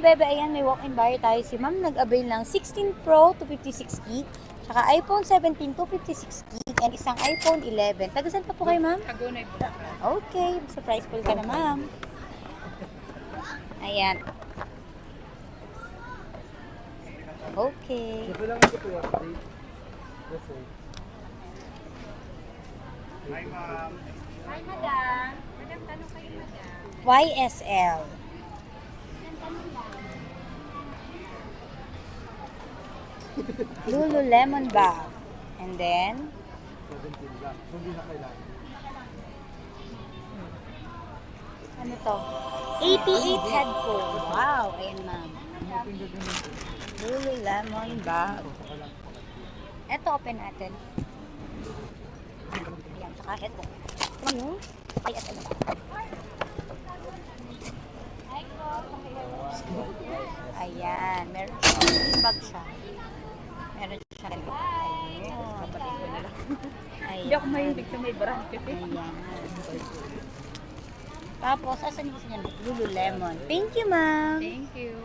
Bebe, ayan, may walk-in buyer tayo. Si ma'am nag-avail ng 16 Pro to 56 gig, tsaka iPhone 17 to 56 gig, and isang iPhone 11. Taga saan pa po kayo, ma'am? Tagunay po. Okay, surprise pool ka na, ma'am. Ayan. Okay. Ito lang ito po yung update. Kasi, Hi, ma'am. Hi, madam. Madam, tanong kayo, madam. YSL. Lululemon bag. And then, 17 lang. So, hindi na kailangan. ano to? 88 headphone. Wow, ayan, ma'am. Pinating gagawin ito. Lululemon bag. Saka lang. Ito, open natin. Ayan, tsaka headphone. Ano? Ay, ito na. Ayan, meron siya. Bag siya. Meron siya. Ayun. Hindi ako mahilig sa may brand kasi. Ayan. Tapos, asan yung gusto niya? Lululemon. Thank you, ma'am. Thank you.